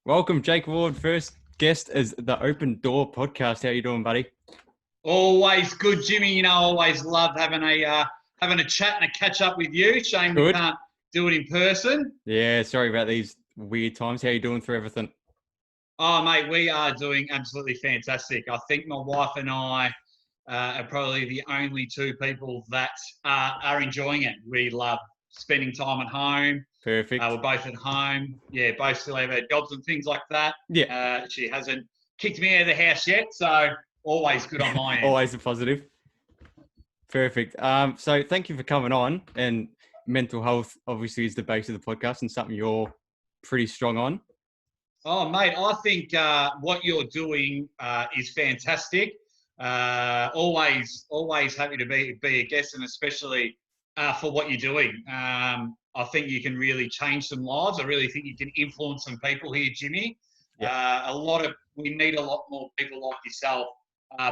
Welcome, Jake Ward. First guest is the Open Door podcast. How you doing, buddy? Always good, Jimmy. Always love having a chat and a catch up with you. Shame we Good. can't do it in person. Yeah, sorry about these weird times. How you doing through everything? Oh, mate, we are doing absolutely fantastic. I think my wife and I are probably the only two people that are enjoying it. We love spending time at home. Perfect. We're both at home. Yeah, both still have our jobs and things like that. Yeah. She hasn't kicked me out of the house yet, so always good on my end. Always a positive. Perfect. So thank you for coming on. And mental health obviously is the base of the podcast and something you're pretty strong on. Oh, mate, I think what you're doing is fantastic. Always happy to be a guest, and especially for what you're doing. I think you can really change some lives. I really think you can influence some people here, Jimmy. Yeah. We need a lot more people like yourself,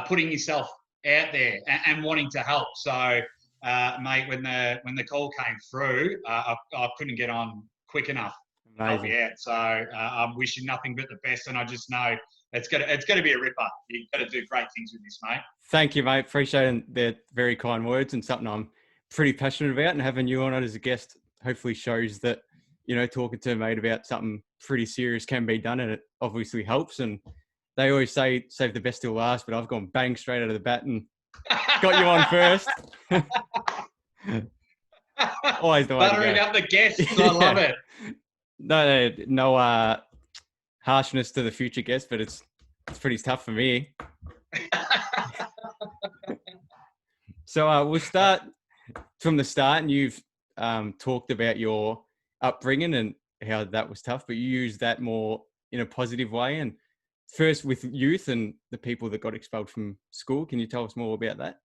putting yourself out there and wanting to help. So, mate, when the call came through, I couldn't get on quick enough. Help you out. So I'm wishing nothing but the best, and I just know it's gonna be a ripper. You've got to do great things with this, mate. Thank you, mate. Appreciating the very kind words and something I'm pretty passionate about, and having you on it as a guest hopefully shows that, talking to a mate about something pretty serious can be done, and it obviously helps. And they always say save the best till last, but I've gone bang straight out of the bat and got you on first. Always the way to go. Buttering up the guests. I love it. No harshness to the future guest, but it's pretty tough for me. So we'll start from the start, and you've talked about your upbringing and how that was tough, but you use that more in a positive way. And first with youth and the people that got expelled from school, can you tell us more about that?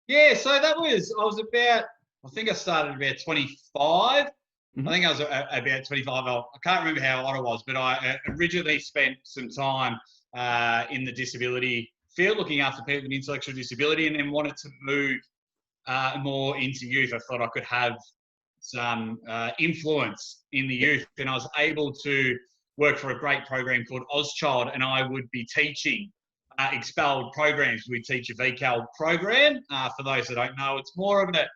Yeah, so I think I started about 25. Mm-hmm. I think I was about 25. I can't remember how old I was, but I originally spent some time in the disability field, looking after people with intellectual disability, and then wanted to move more into youth. I thought I could have some influence in the youth, and I was able to work for a great program called Ozchild, and I would be teaching expelled programs. We teach a VCAL program. For those that don't know, it's more of a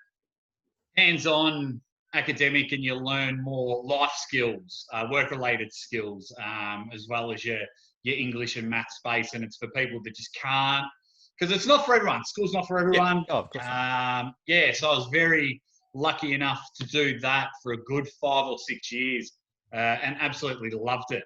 hands-on academic, and you learn more life skills, work-related skills, as well as your English and maths base. And it's for people that just can't, because it's not for everyone. School's not for everyone. Yeah. Oh, of course not. So I was very lucky enough to do that for a good 5 or 6 years, and absolutely loved it.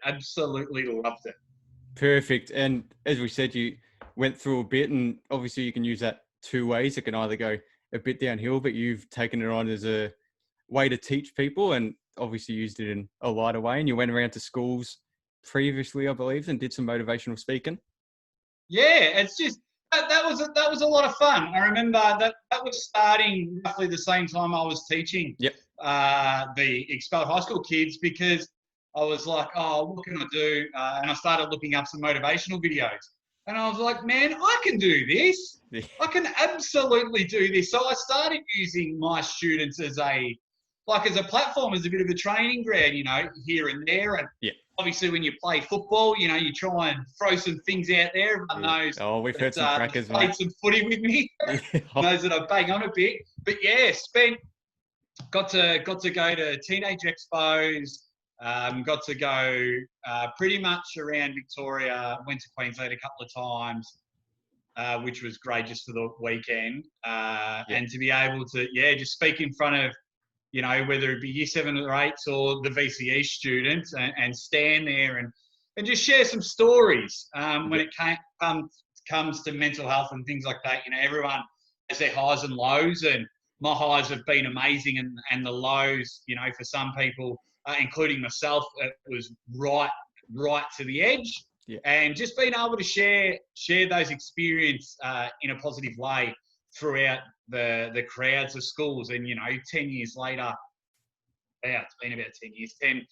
Perfect. And as we said, you went through a bit, and obviously you can use that two ways. It can either go a bit downhill, but you've taken it on as a way to teach people, and obviously used it in a lighter way. And you went around to schools previously, I believe, and did some motivational speaking. Yeah, it's just that was a lot of fun. I remember that was starting roughly the same time I was teaching. Yep. The expelled high school kids, because I was like, oh, what can I do? And I started looking up some motivational videos. And I was like, man, I can do this. Yeah. I can absolutely do this. So I started using my students as a platform, as a bit of a training ground, here and there. And yeah. Obviously when you play football, you try and throw some things out there. Everyone knows. Oh, we've heard some crackers, played mate. some footy with me. Knows that I bang on a bit. But yeah, got to go to teenage expos. Got to go pretty much around Victoria. Went to Queensland a couple of times, which was great just for the weekend. And to be able to, just speak in front of, whether it be year 7 or 8s or the VCE students, and stand there and just share some stories when it comes to mental health and things like that. Everyone has their highs and lows, and my highs have been amazing, and the lows, for some people, including myself, it was right to the edge. Yeah. And just being able to share those experiences in a positive way throughout the crowds of schools. And 10 years later, it's been about 10 years, 10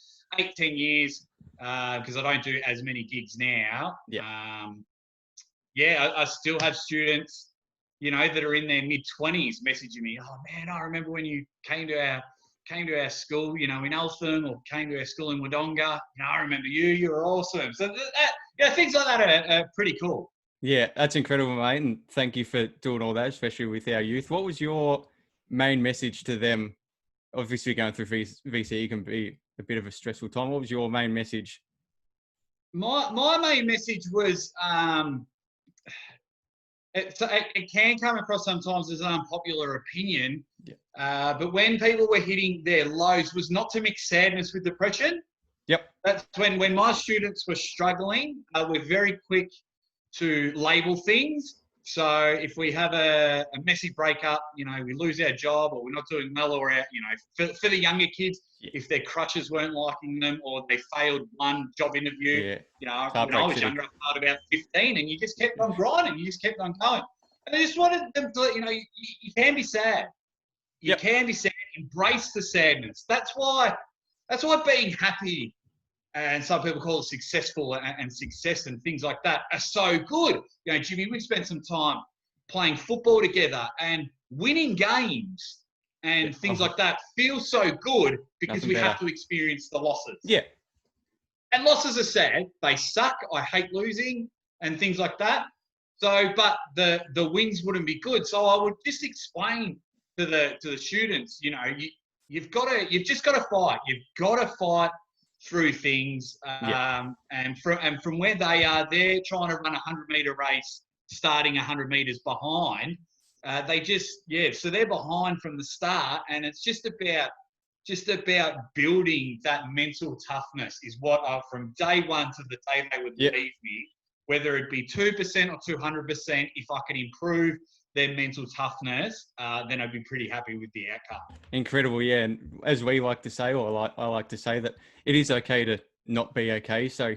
years, because I don't do as many gigs now. I still have students, that are in their mid-20s messaging me, oh man, I remember when you came to came to our school, you know, in Eltham, or came to our school in Wodonga, you know, I remember you were awesome. So things like that are pretty cool. Yeah, that's incredible, mate. And thank you for doing all that, especially with our youth. What was your main message to them? Obviously, going through VCE can be a bit of a stressful time. What was your main message? My main message was, it can come across sometimes as an unpopular opinion, but when people were hitting their lows, was not to mix sadness with depression. Yep. That's when my students were struggling, we're very quick to label things. So if we have a messy breakup, you know, we lose our job, or we're not doing well, or you know, for the younger kids, if their crushes weren't liking them, or they failed one job interview, you know, when I was younger, I started about 15, and you just kept on grinding, you just kept on going. And I just wanted them to, you know, you can be sad. You can be sad. Embrace the sadness. That's why being happy, and some people call it successful, and success and things like that, are so good. You know, Jimmy, we spent some time playing football together, and winning games and things like that feel so good because we have to experience the losses. Yeah. And losses are sad. They suck. I hate losing and things like that. So, but the wins wouldn't be good. So I would just explain to the students, you know, you've just got to fight. You've got to fight through things, and from where they are, they're trying to run a 100-meter race, starting 100 meters behind. So they're behind from the start, and it's just about building that mental toughness is what from day one to the day they would leave me, whether it be 2% or 200%, if I can improve their mental toughness, then I'd be pretty happy with the outcome. Incredible, yeah. And as we like to say, or I like to say, that it is okay to not be okay. So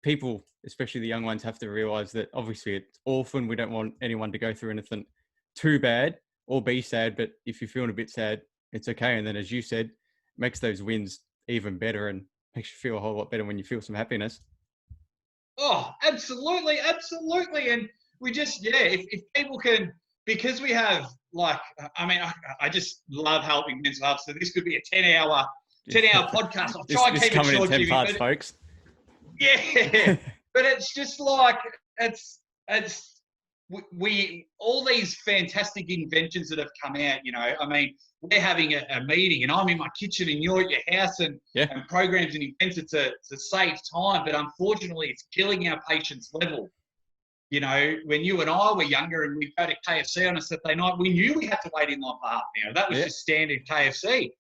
people, especially the young ones, have to realise that obviously it's orphan. We don't want anyone to go through anything too bad or be sad. But if you're feeling a bit sad, it's okay. And then, as you said, makes those wins even better and makes you feel a whole lot better when you feel some happiness. Oh, absolutely, absolutely. And we just, if people can, because we have, like, I mean, I just love helping mental health. So this could be a 10-hour podcast. I'll try and keep it short, Jimmy. Parts, folks. Yeah, but it's just like, we all these fantastic inventions that have come out, you know, I mean, we're having a meeting and I'm in my kitchen and you're at your house, and programs and invented to save time, but unfortunately it's killing our patience level. You know, when you and I were younger and we'd go to KFC on a Saturday night, we knew we had to wait in line for half an hour. That was just standard KFC.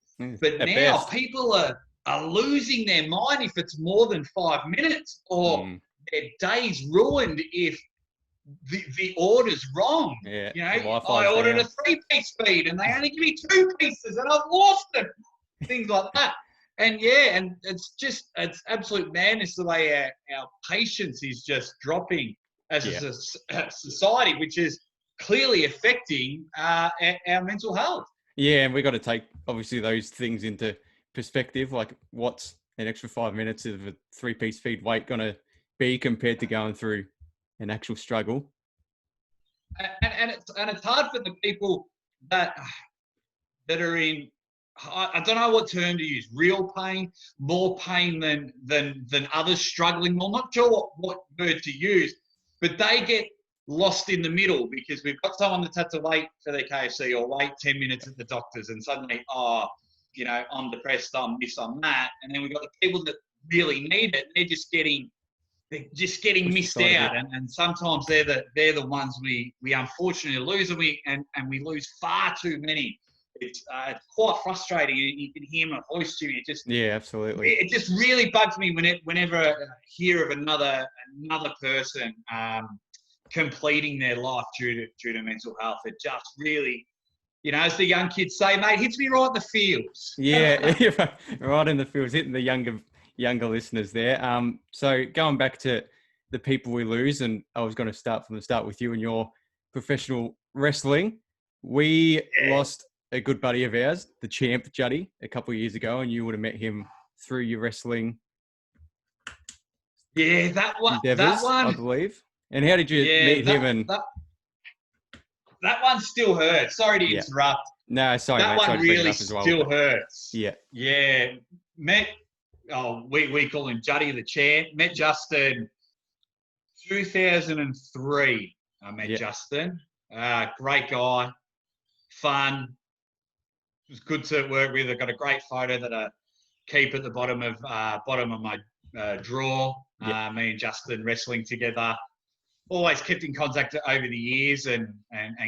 But now people are losing their mind if it's more than 5 minutes, or their day's ruined if the order's wrong. You know, I ordered a 3-piece feed and they only give me 2 pieces and I've lost it. Things like that. And and it's absolute madness the way our patience is just dropping as a society, which is clearly affecting our mental health. Yeah, and we've got to take, obviously, those things into perspective, like what's an extra 5 minutes of a 3-piece feed weight going to be compared to going through an actual struggle. And it's hard for the people that are in, I don't know what term to use, real pain, more pain than others struggling. Well, not sure what word to use, but they get lost in the middle because we've got someone that's had to wait for their KFC or wait 10 minutes at the doctor's, and suddenly, you know, I'm depressed, I'm this, I'm that. And then we've got the people that really need it. They're just getting missed out, and sometimes they're the ones we unfortunately lose, and we lose far too many. It's quite frustrating. You can hear my voice, Jimmy. Absolutely. It just really bugs me whenever I hear of another person completing their life due to mental health. It just really, you know, as the young kids say, mate, hits me right in the feels. Yeah, right in the feels, hitting the younger listeners there. So going back to the people we lose, and I was going to start from the start with you and your professional wrestling. We lost a good buddy of ours, the champ Juddy, a couple of years ago, and you would have met him through your wrestling. Yeah, that one, I believe. And how did you meet him? And that one still hurts. Sorry to interrupt. No, sorry, That mate. Sorry one to bring it really up as well. still hurts. Yeah. Yeah. We call him Juddy the Champ. Met Justin 2003. I met Justin. Great guy. Fun. It was good to work with. I got a great photo that I keep at the bottom of my drawer. Me and Justin wrestling together. Always kept in contact over the years, and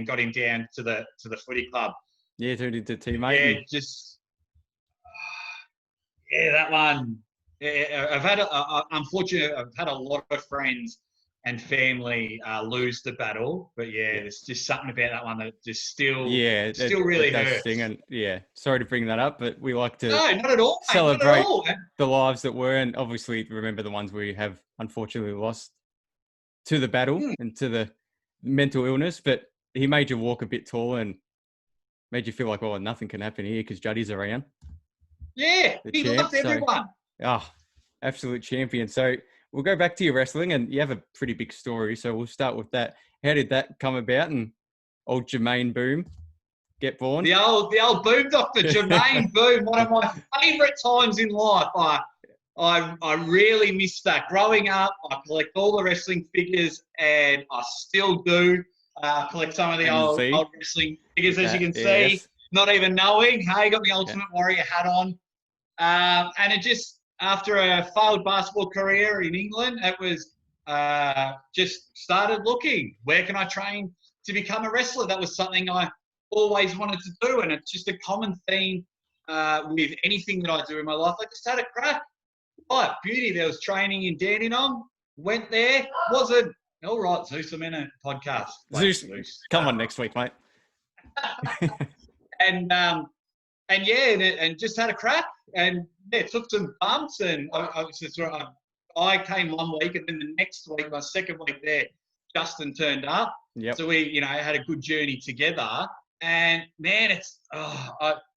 got him down to the footy club. Yeah, turned into teammate. That one. Unfortunately, I've had a lot of friends and family lose the battle, but there's just something about that one that just still really hurts. Sting, and sorry to bring that up, but we like to not at all, mate, celebrate not at all, the lives that were, and obviously remember the ones we have unfortunately lost to the battle and to the mental illness. But he made you walk a bit taller and made you feel like, oh, nothing can happen here because Juddy's around. Yeah, he loved everyone. Absolute champion. So we'll go back to your wrestling, and you have a pretty big story. So we'll start with that. How did that come about? And old Jermaine Boom get born? The old Boom Doctor, Jermaine Boom. One of my favourite times in life. I really missed that. Growing up, I collect all the wrestling figures, and I still do collect some of the old wrestling figures, as you can see. Not even knowing. Hey, got my Ultimate Warrior hat on. And it just, after a failed basketball career in England, it was just started looking. Where can I train to become a wrestler? That was something I always wanted to do, and it's just a common theme with anything that I do in my life. I just had a crack. Right, beauty. There was training in Dandenong. Went there. Wasn't all right. Zeus, I'm in a podcast. Zeus, come on next week, mate. and just had a crack, and took some bumps, and I came one week, and then the next week, my second week there, Justin turned up. Yep. So we, had a good journey together. And man, it's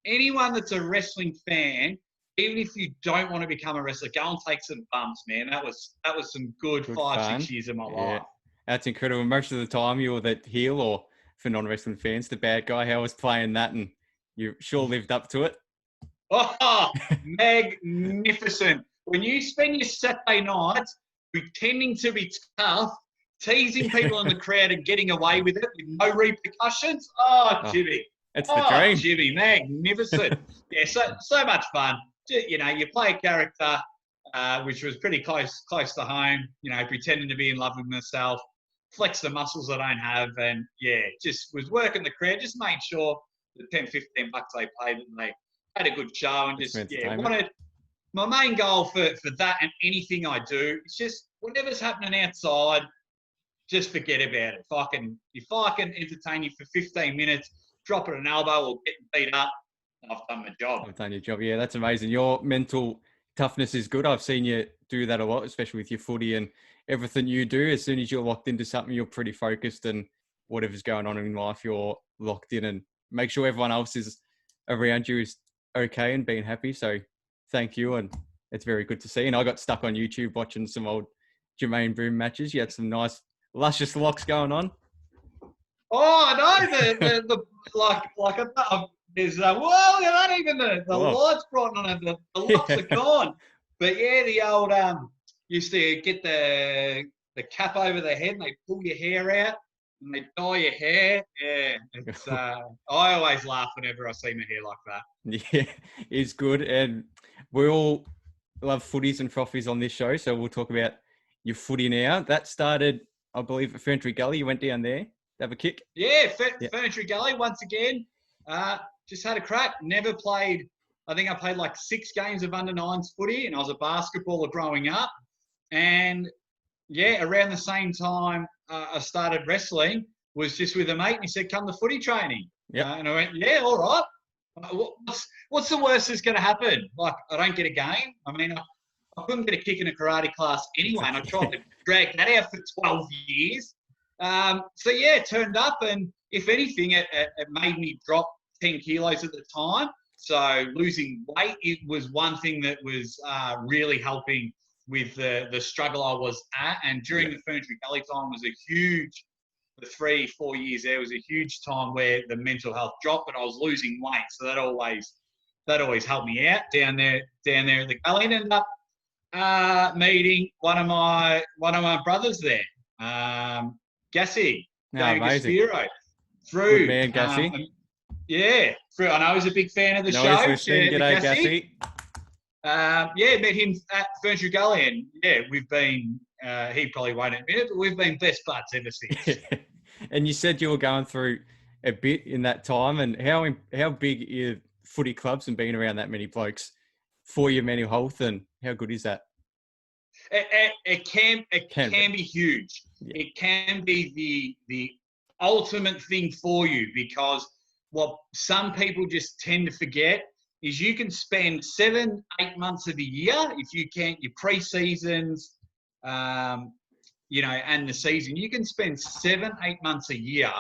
anyone that's a wrestling fan, even if you don't want to become a wrestler, go and take some bumps, man. That was some good 5-6 years of my life. That's incredible. Most of the time, you were that heel, or for non-wrestling fans, the bad guy. How was playing that, and you sure lived up to it? Oh, magnificent. When you spend your Saturday nights pretending to be tough, teasing people in the crowd and getting away with it with no repercussions, Jimmy. That's the dream. Jimmy, magnificent. So much fun. You play a character, which was pretty close to home, pretending to be in love with myself, flex the muscles I don't have, and just was working the crowd, just made sure the 10, 15 bucks they paid, and they had a good show, and just wanted my main goal for that and anything I do. It's just whatever's happening outside, just forget about it. If I can entertain you for 15 minutes, dropping an elbow or getting beat up, I've done my job. I've done your job. Yeah, that's amazing. Your mental toughness is good. I've seen you do that a lot, especially with your footy and everything you do. As soon as you're locked into something, you're pretty focused, and whatever's going on in life, you're locked in, and make sure everyone else is around you is okay and being happy. So thank you, and it's very good to see. And I got stuck on YouTube watching some old Jermaine Boom matches. You had some nice luscious locks going on. Oh, I know. There's not even the lights bright on it. The locks are gone. But the old used to get the cap over the head, and they pull your hair out and they dye your hair. Yeah, it's I always laugh whenever I see my hair like that. Yeah, it's good, and we all love footies and frothies on this show, so we'll talk about your footy now. That started, I believe, at Ferntree Gully. You went down there to have a kick? Yeah, Ferntree Gully once again. Just had a crack. Never played. I think I played like 6 games of under-9s footy, and I was a basketballer growing up. And around the same time I started wrestling, was just with a mate, and he said, "Come to footy training." And I went, "Yeah, all right." What's the worst that's going to happen? Like, I don't get a game. I mean, I couldn't get a kick in a karate class anyway, and I tried to drag that out for 12 years. Turned up, and if anything, it made me drop 10 kilos at the time. So losing weight, it was one thing that was really helping with the struggle I was at. And during the Ferntree Gully time was the 3-4 years there was a huge time where the mental health dropped, but I was losing weight, so that always helped me out down there at the gully. And ended up meeting one of my brothers there, Gassy, Dawe amazing. Gaspiro, Good through man, Gassy. through. I know he's a big fan of the No, show. he's listening. G'day, Gassy. Met him at Furniture Gully, and we've been. He probably won't admit it, but we've been best buds ever since. And you said you were going through a bit in that time, and how big are footy clubs and being around that many blokes for your mental health, and how good is that? It can be huge. Yeah. It can be the ultimate thing for you, because what some people just tend to forget is you can spend 7-8 months of the year, if you can't, your pre-seasons, and the season, you can spend 7-8 months a year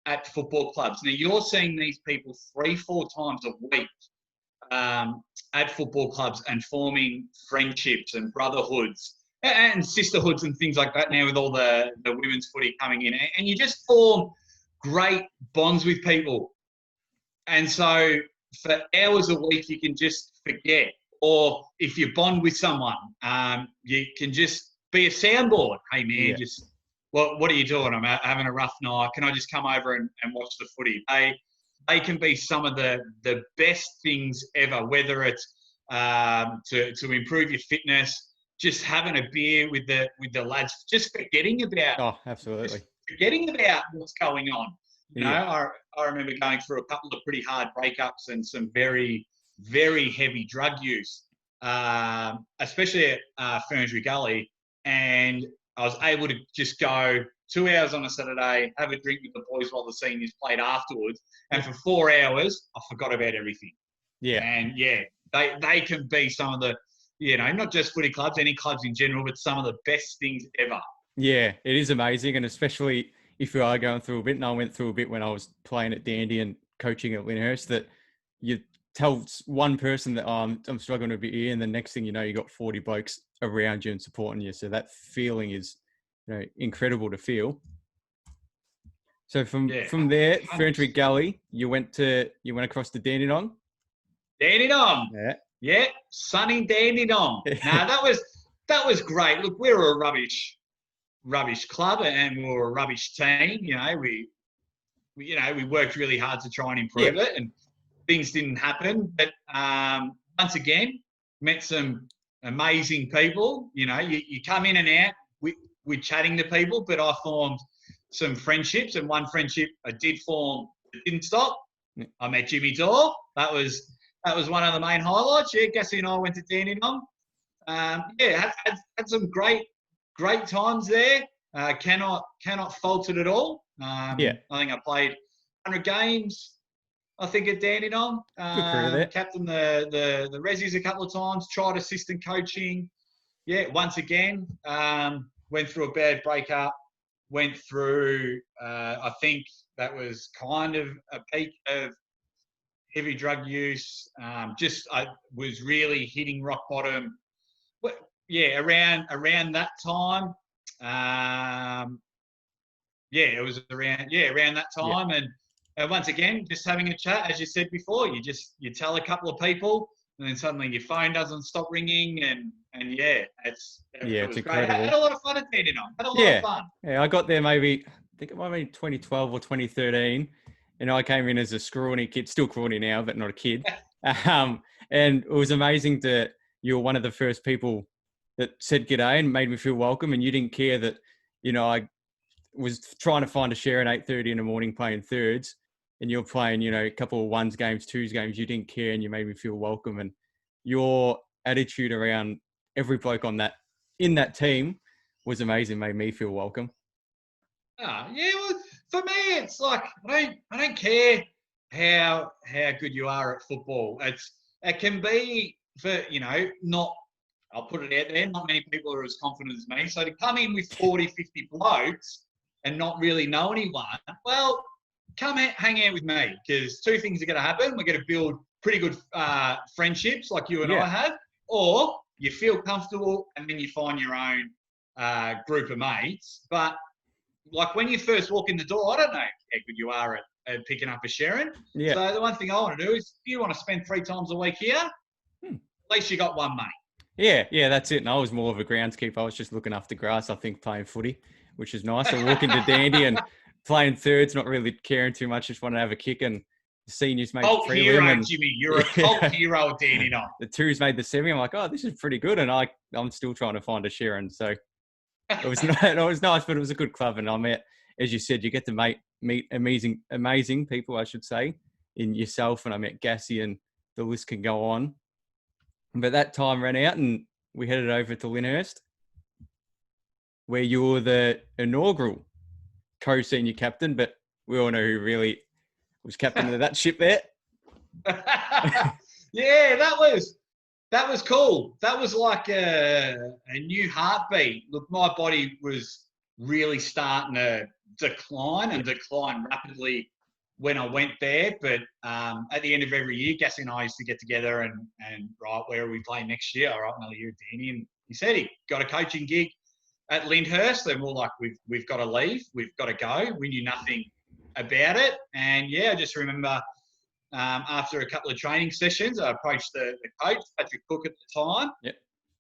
at football clubs. Now, you're seeing these people 3-4 times a week at football clubs and forming friendships and brotherhoods and sisterhoods and things like that now with all the women's footy coming in. And you just form great bonds with people. And so for hours a week, you can just forget. Or if you bond with someone, you can just be a soundboard. Hey, man, just what are you doing? I'm having a rough night. Can I just come over and watch the footy? They can be some of the best things ever, whether it's to improve your fitness, just having a beer with the lads, just forgetting about what's going on. You know, I remember going through a couple of pretty hard breakups and some very, very heavy drug use, especially at Furniture Gully. And I was able to just go 2 hours on a Saturday, have a drink with the boys while the seniors played afterwards. And for 4 hours, I forgot about everything. Yeah. And they can be some of the, not just footy clubs, any clubs in general, but some of the best things ever. Yeah, it is amazing. And especially if you are going through a bit, and I went through a bit when I was playing at Dandy and coaching at Lyndhurst, that you tell one person that I'm struggling a bit here, and the next thing you know, you got 40 blokes around you and supporting you. So that feeling is incredible to feel. So from there, Furniture Gully, you went across to Dandenong. Dandenong. Yeah, sunny Dandenong. Nah, that was great. Look, we were a rubbish club, and we were a rubbish team. We worked really hard to try and improve it, and things didn't happen. But once again, met some amazing people. You come in and out. We're chatting to people, but I formed some friendships, and one friendship I did form that didn't stop. I met Jimmy Dawe. That was one of the main highlights. Yeah, Gassy and I went to Dandenong. Had some great times there. Cannot fault it at all. I think I played 100 games. I think at Dandenong. Captained the Rezzies a couple of times. Tried assistant coaching. Yeah, once again. Went through a bad breakup. Went through, I think that was kind of a peak of heavy drug use. I was really hitting rock bottom. But around that time. It was around that time. And once again, just having a chat, as you said before, you tell a couple of people, and then suddenly your phone doesn't stop ringing, and it was incredible. Great. I had a lot of fun at Dandenong. Had a lot of fun. Yeah, I got there maybe, I think it might have been 2012 or 2013, and I came in as a scrawny kid, still scrawny now, but not a kid. And it was amazing that you were one of the first people that said g'day and made me feel welcome, and you didn't care that, I was trying to find a share at 8:30 in the morning playing thirds, and you're playing, a couple of ones games, twos games. You didn't care, and you made me feel welcome. And your attitude around every bloke in that team was amazing. Made me feel welcome. Well, for me, it's like I don't care how good you are at football. It can be for not. I'll put it out there. Not many people are as confident as me. So to come in with 40, 50 blokes and not really know anyone, well, come hang out with me, because two things are going to happen. We're going to build pretty good friendships like you and I have, or you feel comfortable and then you find your own group of mates. But like when you first walk in the door, I don't know how good you are at picking up a Sharon. Yeah. So the one thing I want to do is, if you want to spend 3 times a week here, at least you got one money. Yeah, that's it. And I was more of a groundskeeper. I was just looking after grass, I think, playing footy, which is nice. So walking to Dandy and playing thirds, not really caring too much, just wanted to have a kick. And the seniors made Cult the prelim. hero, And Jimmy. You're a cult hero at Dandy night. The twos made the semi. I'm like, oh, this is pretty good. And I'm still trying to find a Sharon. So it was nice, but it was a good club. And I met, as you said, you get to meet amazing people, I should say, in yourself. And I met Gassy, and the list can go on. But that time ran out, and we headed over to Lyndhurst, where you were the inaugural co-senior captain, but we all know who really was captain of that ship there. Yeah, that was cool. That was like a new heartbeat. Look, my body was really starting to decline rapidly when I went there. But at the end of every year, Gassy and I used to get together and right, where are we playing next year? All right, another year at Danny. And he said he got a coaching gig at Lyndhurst, and we're like, we've got to leave. We've got to go. We knew nothing about it. And yeah, I just remember after a couple of training sessions, I approached the coach, Patrick Cook at the time,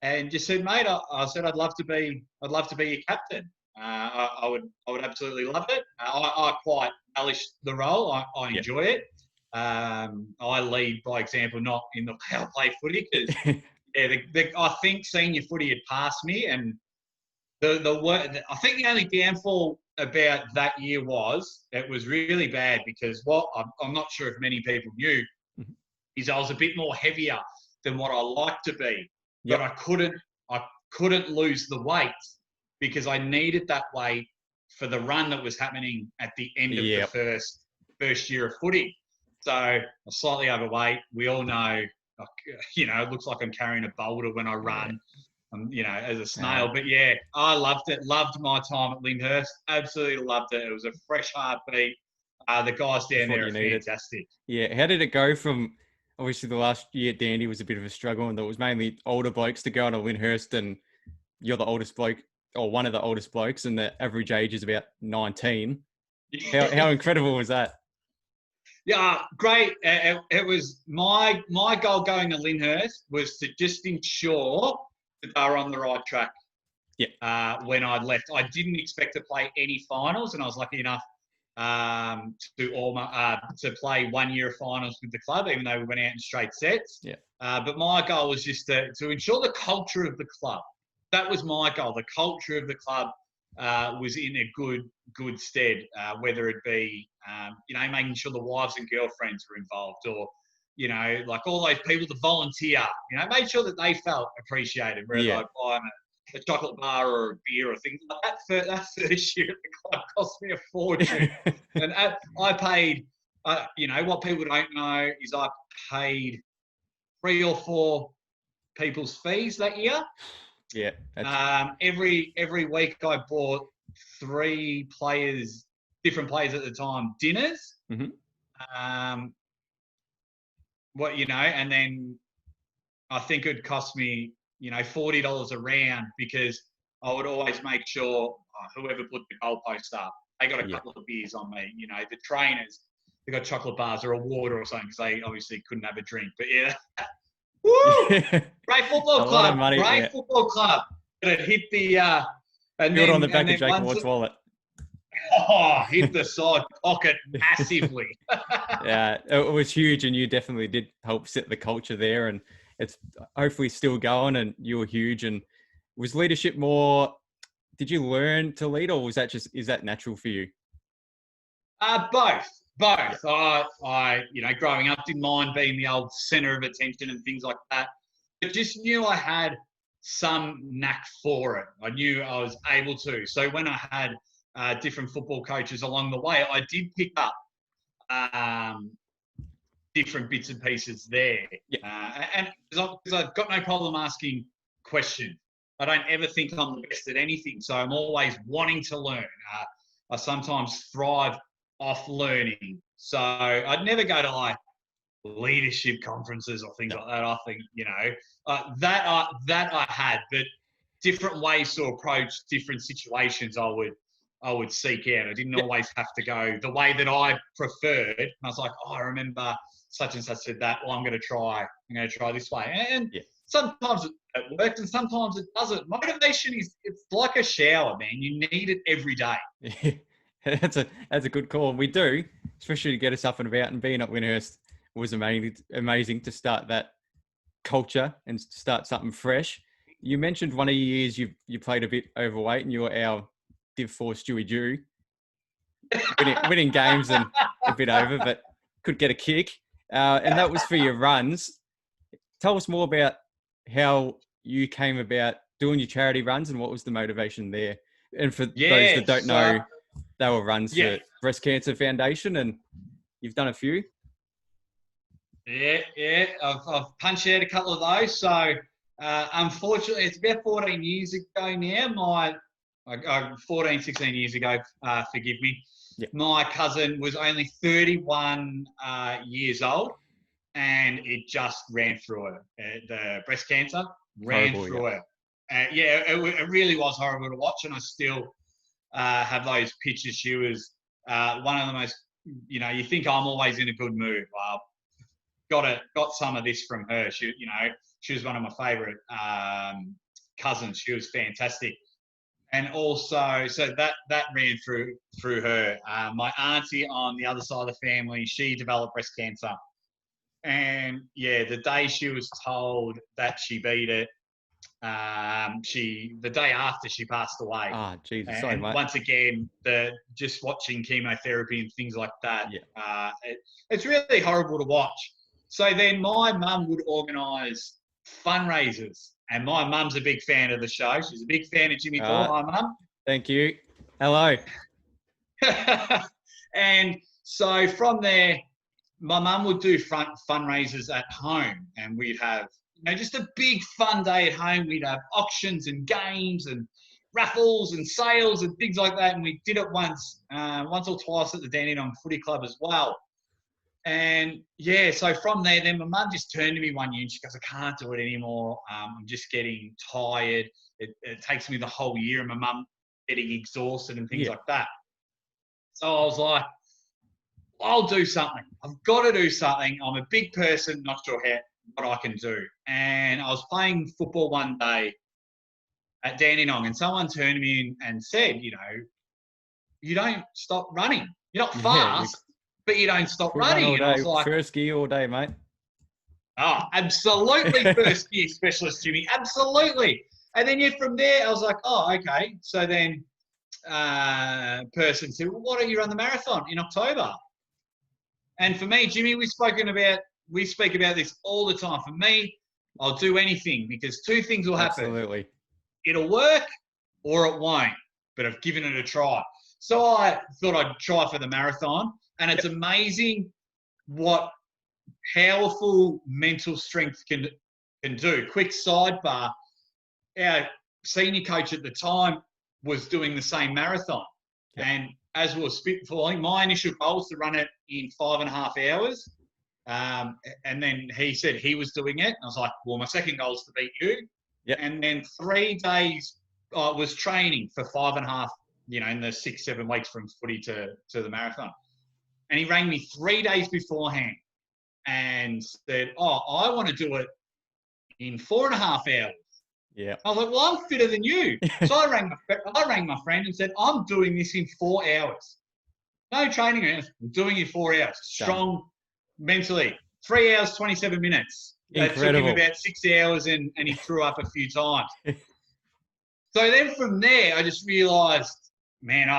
and just said, mate, I said I'd love to be your captain. I would absolutely love it. I quite relish the role. I enjoy it. I lead by example, not in the power play footy, because I think senior footy had passed me, and I think the only downfall about that year was it was really bad, because what I'm not sure if many people knew is I was a bit more heavier than what I like to be, but I couldn't lose the weight because I needed that weight for the run that was happening at the end of the first year of footy. So I'm slightly overweight. We all know, it looks like I'm carrying a boulder when I run. As a snail. But yeah, I loved it. Loved my time at Lyndhurst. Absolutely loved it. It was a fresh heartbeat. The guys down there are fantastic. Yeah. How did it go from, obviously the last year at Dandy was a bit of a struggle, and there was mainly older blokes, to go to Lyndhurst, and you're the oldest bloke, or one of the oldest blokes, and the average age is about 19. How incredible was that? Yeah, great. It was my goal going to Lyndhurst was to just ensure that they were on the right track. When I left, I didn't expect to play any finals, and I was lucky enough to play 1 year of finals with the club, even though we went out in straight sets. But my goal was just to ensure the culture of the club. That was my goal. The culture of the club was in a good stead, whether it be making sure the wives and girlfriends were involved, or like all those people to volunteer, made sure that they felt appreciated, whether I'd buy them a chocolate bar or a beer or things like that. That first year at the club cost me a fortune. And I paid, what people don't know is I paid 3 or 4 people's fees that year. Every week I bought 3 players, different players at the time, dinners. And then I think it'd cost me, $40 a round, because I would always make sure whoever put the goalpost up, they got a couple of beers on me. The trainers, they got chocolate bars or a water or something, because they obviously couldn't have a drink. But yeah, woo! Great football club. Football club. It hit the and then on the back of Jake Watt's wallet. Hit the side pocket massively. It was huge, and you definitely did help set the culture there, and it's hopefully still going, and you were huge. And was leadership more, did you learn to lead, or is that natural for you? Both. I growing up, didn't mind being the old center of attention and things like that, but just knew I had some knack for it. I knew I was able to. So when I had different football coaches along the way, I did pick up different bits and pieces there. And because I've got no problem asking questions. I don't ever think I'm the best at anything, so I'm always wanting to learn. I sometimes thrive off learning. So I'd never go to like leadership conferences or things like that. I think, that I had, but different ways to approach different situations I I would seek out. I didn't always have to go the way that I preferred. And I was like, oh, I remember such and such said that. Well, I'm going to try this way. And sometimes it works and sometimes it doesn't. Motivation it's like a shower, man. You need it every day. That's a good call. We do, especially to get us up and about, and being at Wyndhurst was amazing to start that culture and start something fresh. You mentioned one of your years you played a bit overweight and you were our Div 4 Stewie Jew, winning games and a bit over, but could get a kick. And that was for your runs. Tell us more about how you came about doing your charity runs and what was the motivation there. And for those that don't know, they were runs for Breast Cancer Foundation, and you've done a few. Yeah. I've punched out a couple of those. So unfortunately, it's about 14 years ago now. 14, 16 years ago, forgive me. Yeah. My cousin was only 31 years old, and it just ran through her. The breast cancer ran through her. It really was horrible to watch, and I still have those pictures. She was one of the most, you think I'm always in a good mood. Well, got some of this from her. She was one of my favourite cousins. She was fantastic. And also, so that ran through her. My auntie on the other side of the family, she developed breast cancer. And the day she was told that she beat it, the day after she passed away. Ah, Jesus, sorry, mate. Once again, just watching chemotherapy and things like that, it's really horrible to watch. So then my mum would organise fundraisers. And my mum's a big fan of the show. She's a big fan of Jimmy Thorpe. Hi, Mum. Thank you. Hello. And so from there, my mum would do fundraisers at home. And we'd have, just a big fun day at home. We'd have auctions and games and raffles and sales and things like that. And we did it once or twice at the Dandenong Footy Club as well. And so from there, then my mum just turned to me one year and she goes, I can't do it anymore. I'm just getting tired. It takes me the whole year, and my mum getting exhausted and things like that. So I was like, I'll do something. I've got to do something. I'm a big person, not sure what I can do. And I was playing football one day at Dandenong, and someone turned to me and said, you don't stop running. You're not fast. But you don't stop running. And I was like, first gear all day, mate. Oh, absolutely first gear specialist, Jimmy. Absolutely. And then from there, I was like, oh, okay. So then person said, well, why don't you run the marathon in October? And for me, Jimmy, we speak about this all the time. For me, I'll do anything because two things will happen. Absolutely. It'll work or it won't, but I've given it a try. So I thought I'd try for the marathon. And it's amazing what powerful mental strength can do. Quick sidebar, our senior coach at the time was doing the same marathon. Yep. And as we were spitballing, my initial goal was to run it in 5.5 hours. And then he said he was doing it. And I was like, well, my second goal is to beat you. Yep. And then 3 days I was training for 5.5, in the 6-7 weeks from footy to the marathon. And he rang me 3 days beforehand and said, oh, I want to do it in 4.5 hours. Yeah. I was like, well, I'm fitter than you. So I rang my friend and said, I'm doing this in 4 hours. No training. I'm doing it in 4 hours. Strong mentally. 3 hours, 27 minutes. Incredible. It took him about 6 hours and he threw up a few times. So then from there, I just realised, man,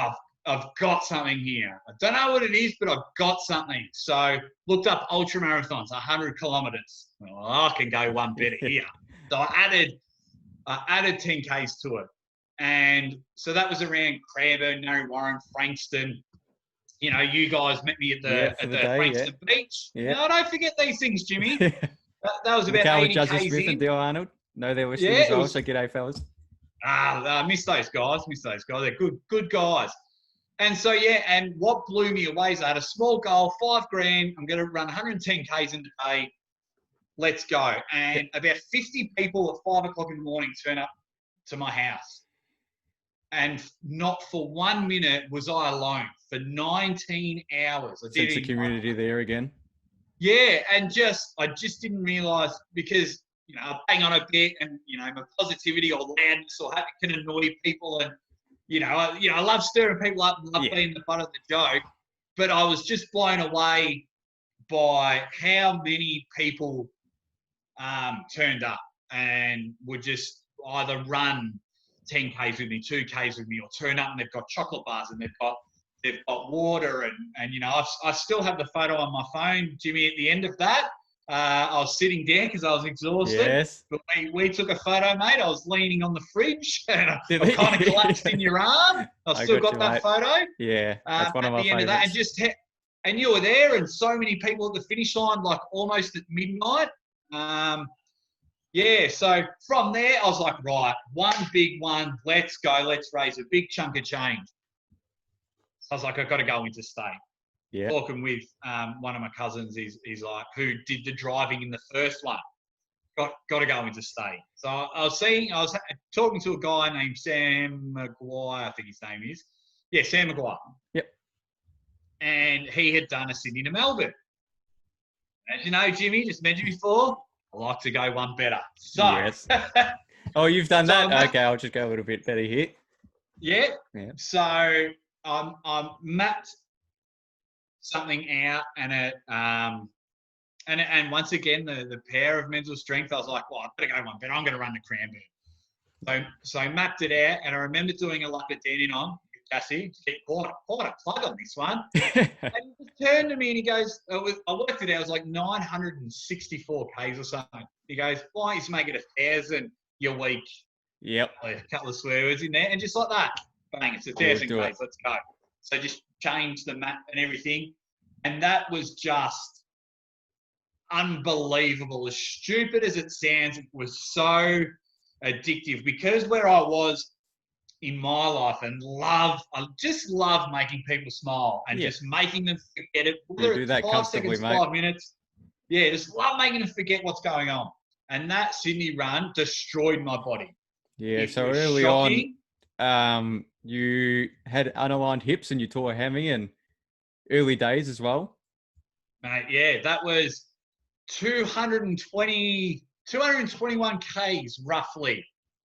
I've got something here. I don't know what it is, but I've got something. So looked up ultra marathons, 100 kilometres. Well, I can go one better here. So I added 10 Ks to it. And so that was around Cranbourne, Narre Warren, Frankston. You guys met me at the Frankston Beach. Yeah. No, don't forget these things, Jimmy. that was about 80 Ks Smith in. And Dale Arnold. No, they're listening as well, so g'day, fellas. I miss those guys. They're good guys. And so, and what blew me away is I had a small goal, $5,000. I'm going to run 110 Ks in a day. Let's go. And about 50 people at 5 o'clock in the morning turn up to my house. And not for 1 minute was I alone. For 19 hours. Sense of community there again. Yeah, and I just didn't realise, because, you know, I bang on a bit, and, you know, my positivity or loudness or how it can annoy people, and, I love stirring people up and love being the butt of the joke, but I was just blown away by how many people turned up and would just either run 10Ks with me, 2Ks with me, or turn up and they've got chocolate bars and they've got water, and I still have the photo on my phone, Jimmy. At the end of that, I was sitting down because I was exhausted. Yes. But we took a photo, mate. I was leaning on the fridge and I kind of collapsed in your arm. I still got that photo. Yeah, that's one of my favorites. And you were there, and so many people at the finish line, like almost at midnight. So from there, I was like, right, one big one, let's go, let's raise a big chunk of change. So I was like, I've got to go interstate. Yeah. Talking with one of my cousins, he's like, who did the driving in the first one. Got to go interstate. So I was talking to a guy named Sam Maguire, I think his name is. Yeah, Sam Maguire. Yep. And he had done a Sydney to Melbourne. As you know, Jimmy, just mentioned before, I like to go one better. So, yes. Oh, you've done that? Okay, I'll just go a little bit better here. Yeah. So I mapped something out, and once again, the power of mental strength. I was like, well, I've got to go one better. I'm going to run the Cranbourne. So I mapped it out, and I remember doing a lap at Dandenong. Cassie, quite a plug on this one. And he turned to me and he goes, I worked it out, it was like 964 Ks or something. He goes, why don't you make it 1,000 your week? Yep. A couple of swear words in there, and just like that, bang, it's 1,000 Ks, let's go. So just change the map and everything. And that was just unbelievable. As stupid as it sounds, it was so addictive, because where I was in my life, and I just love making people smile and just making them forget it. You do that 5 seconds, mate. 5 minutes. Yeah, just love making them forget what's going on. And that Sydney run destroyed my body. Yeah, so early shocking. On, you had unaligned hips and you tore a hammy, and early days as well. Mate, yeah, that was 221 Ks roughly.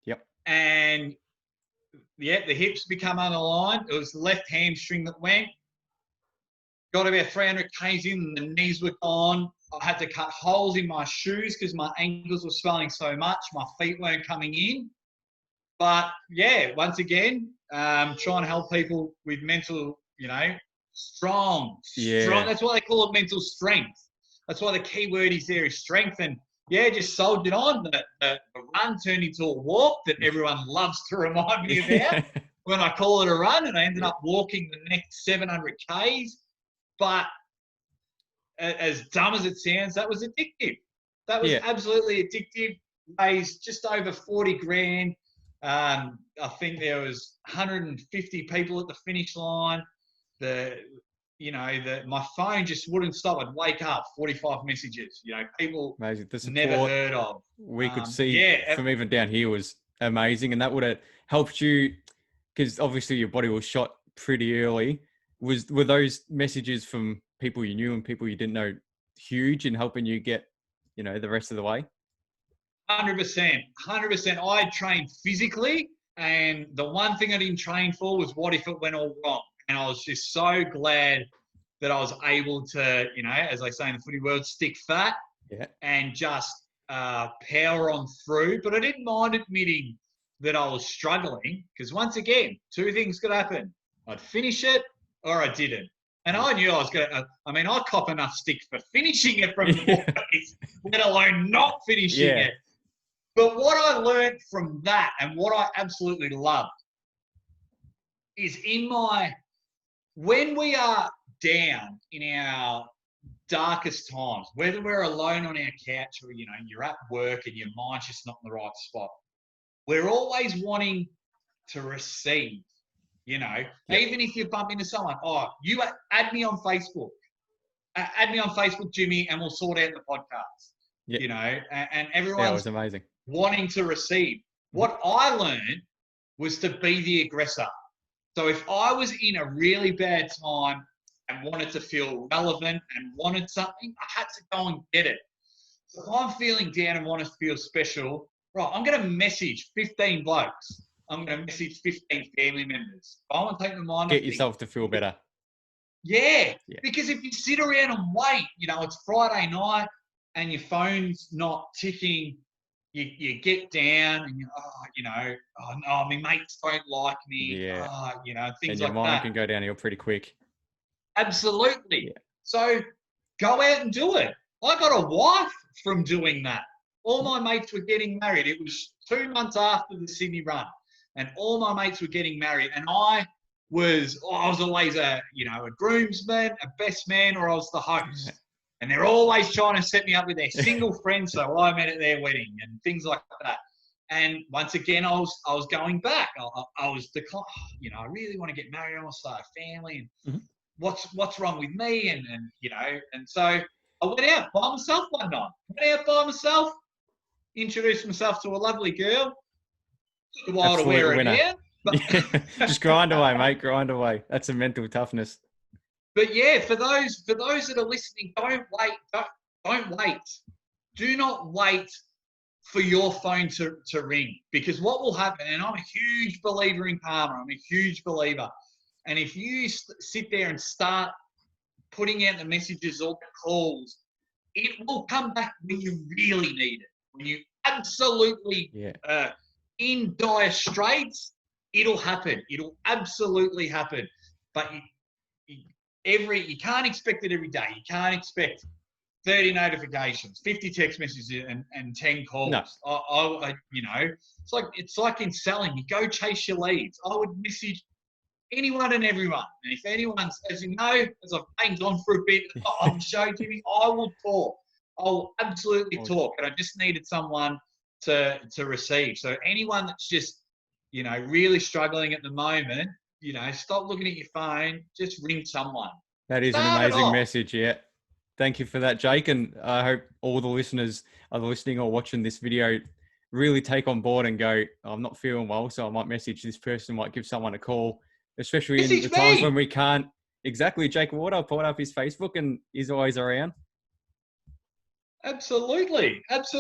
Yep. And yeah, the hips become unaligned. It was the left hamstring that went. Got about 300 Ks in, and the knees were gone. I had to cut holes in my shoes because my ankles were swelling so much. My feet weren't coming in. But yeah, once again, trying to help people with mental, strong. That's why they call it mental strength. That's why the key word is there is strength. And yeah, just soldiered on. The run turned into a walk that everyone loves to remind me about when I call it a run, and I ended up walking the next 700 Ks. But as dumb as it sounds, that was addictive. That was absolutely addictive. Raised just over 40 grand. I think there was 150 people at the finish line. My phone just wouldn't stop. I'd wake up, 45 messages. People amazing. The support never heard of. We could see from even down here was amazing, and that would have helped you, because obviously your body was shot pretty early. Were those messages from people you knew and people you didn't know huge in helping you get, the rest of the way? 100%. I trained physically, and the one thing I didn't train for was what if it went all wrong. And I was just so glad that I was able to, as they say in the footy world, stick fat and just power on through. But I didn't mind admitting that I was struggling, because once again, two things could happen. I'd finish it or I didn't. And I knew I was going to, I cop enough stick for finishing it from the boys, let alone not finishing it. But what I learned from that, and what I absolutely loved, is when we are down in our darkest times, whether we're alone on our couch or, you're at work and your mind's just not in the right spot, we're always wanting to receive, even if you bump into someone, you add me on Facebook. Add me on Facebook, Jimmy, and we'll sort out the podcast. And everyone's was amazing. wanting to receive. What I learned was to be the aggressor. So if I was in a really bad time and wanted to feel relevant and wanted something, I had to go and get it. So if I'm feeling down and want to feel special, right, I'm going to message 15 blokes. I'm going to message 15 family members. I want to take the mind off Get yourself to feel better. Yeah, because if you sit around and wait, it's Friday night and your phone's not ticking, you get down and oh no, my mates don't like me, things and your like mind that. can go downhill pretty quick. Absolutely. Yeah. So go out and do it. I got a wife from doing that. All my mates were getting married. It was 2 months after the Sydney run, and all my mates were getting married, and I was always a groomsman, a best man, or I was the host. And they're always trying to set me up with their single friends, so I met at their wedding and things like that. And once again, I was going back. I was I really want to get married. I want to start a family. And what's wrong with me? And so I went out by myself one night. Went out by myself, introduced myself to a lovely girl. Took a while to wear it out. But just grind away, mate. Grind away. That's a mental toughness. But yeah, for those that are listening, don't wait. Don't wait. Do not wait for your phone to ring, because what will happen, and I'm a huge believer in karma. I'm a huge believer. And if you sit there and start putting out the messages or the calls, it will come back when you really need it. When you absolutely in dire straits, it'll happen. It'll absolutely happen. But you can't expect it every day. You can't expect 30 notifications, 50 text messages, and 10 calls. No. It's like in selling. You go chase your leads. I would message anyone and everyone. And if anyone says, as I've banged on for a bit on the show, Jimmy, I will talk. I will absolutely talk. And I just needed someone to receive. So anyone that's just really struggling at the moment, stop looking at your phone, just ring someone. That is an amazing message, yeah. Thank you for that, Jake. And I hope all the listeners are listening or watching this video really take on board and go, I'm not feeling well, so I might message this person, might give someone a call, especially in the times when we can't. Exactly. Jake Ward, I pulled up his Facebook and he's always around. Absolutely. It's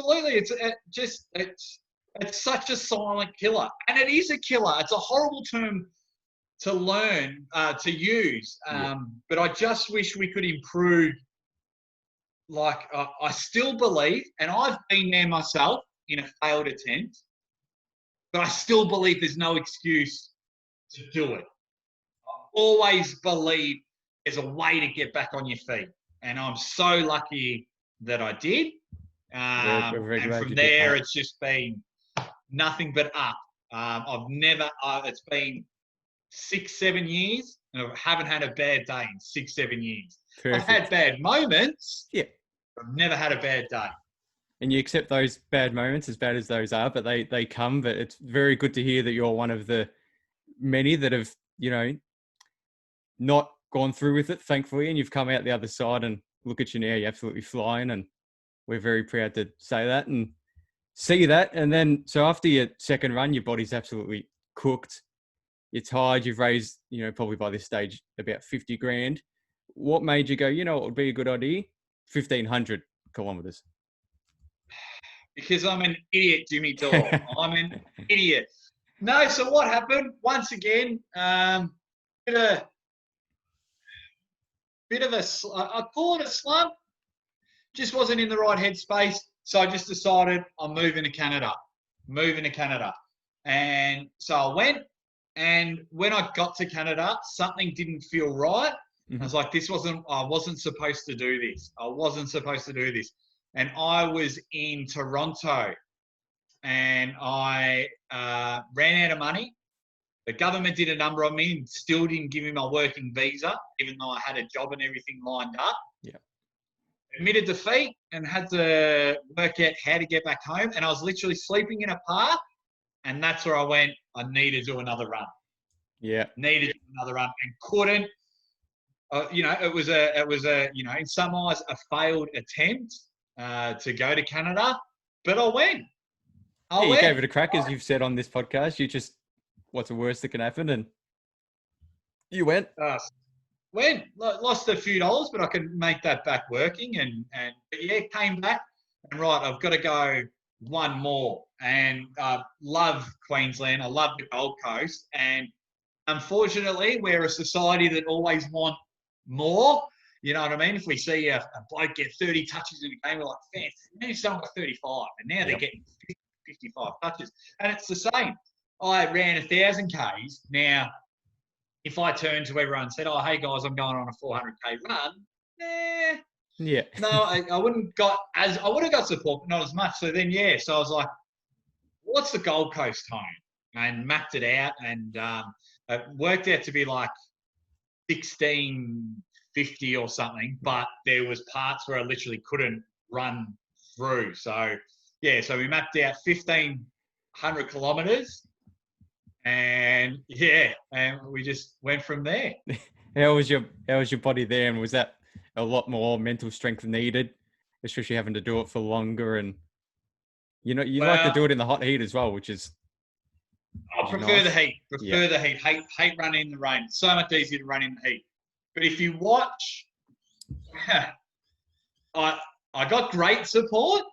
such a silent killer. And it is a killer. It's a horrible term to learn, to use. But I just wish we could improve. I still believe, and I've been there myself in a failed attempt, but I still believe there's no excuse to do it. I always believe there's a way to get back on your feet. And I'm so lucky that I did. And from there, it's just been nothing but up. It's been 6-7 years, and I haven't had a bad day in 6-7 years. Perfect. I've had bad moments. Yeah. But I've never had a bad day. And you accept those bad moments, as bad as those are, but they come. But it's very good to hear that you're one of the many that have, not gone through with it, thankfully, and you've come out the other side, and look at you now, you're absolutely flying, and we're very proud to say that and see that. And then, so after your second run, your body's absolutely cooked. You're tired. You've raised, probably by this stage, about 50 grand. What made you go, it would be a good idea? 1,500 kilometers. Because I'm an idiot, Jimmy Dawe. I'm an idiot. No, so what happened? Once again, bit of a, I call it a slump. Just wasn't in the right headspace. So I just decided I'm moving to Canada. And so I went, and when I got to Canada, something didn't feel right. Mm-hmm. I was like, I wasn't supposed to do this. And I was in Toronto, and I ran out of money. The government did a number on me and still didn't give me my working visa, even though I had a job and everything lined up. Yeah. Admitted defeat and had to work out how to get back home. And I was literally sleeping in a park, and that's where I went, I need to do another run. Yeah. Needed to do another run and couldn't. It was a in some eyes a failed attempt to go to Canada, but I went. You gave it a crack, as you've said on this podcast. You just what's the worst that can happen? And you went. Lost a few dollars, but I can make that back working. But yeah, came back and right, I've got to go one more. And love Queensland. I love the Gold Coast. And unfortunately, we're a society that always want more. You know what I mean? If we see a bloke get 30 touches in a game, we're like, fans, now someone got 35, and now they're getting 50, 55 touches. And it's the same. I ran 1,000 Ks. Now, if I turned to everyone and said, "Oh, hey guys, I'm going on a 400K run," no, I wouldn't I would have got support, but not as much. So then, so I was like, "What's the Gold Coast home?" And mapped it out, and it worked out to be like 1650 or something. But there was parts where I literally couldn't run through. So so we mapped out 1,500 kilometers. And and we just went from there. How was your body there? And was that a lot more mental strength needed, especially having to do it for longer? And you like to do it in the hot heat as well, which is I prefer the heat. The heat. Hate running in the rain. It's so much easier to run in the heat. But if you watch, I got great support.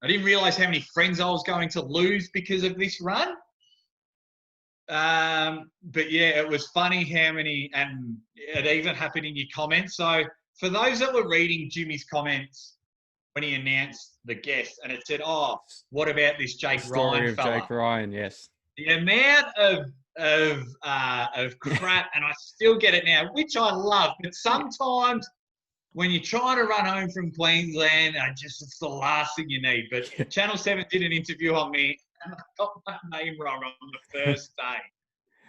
I didn't realize how many friends I was going to lose because of this run. But it was funny how many, and it even happened in your comments. So for those that were reading Jimmy's comments when he announced the guest, and it said, "Oh, what about this Jake Ryan fella?" Jake Ryan, yes. The amount of crap, and I still get it now, which I love. But sometimes when you're trying to run home from Queensland, it's the last thing you need. But Channel 7 did an interview on me, and I got my name wrong on the first day.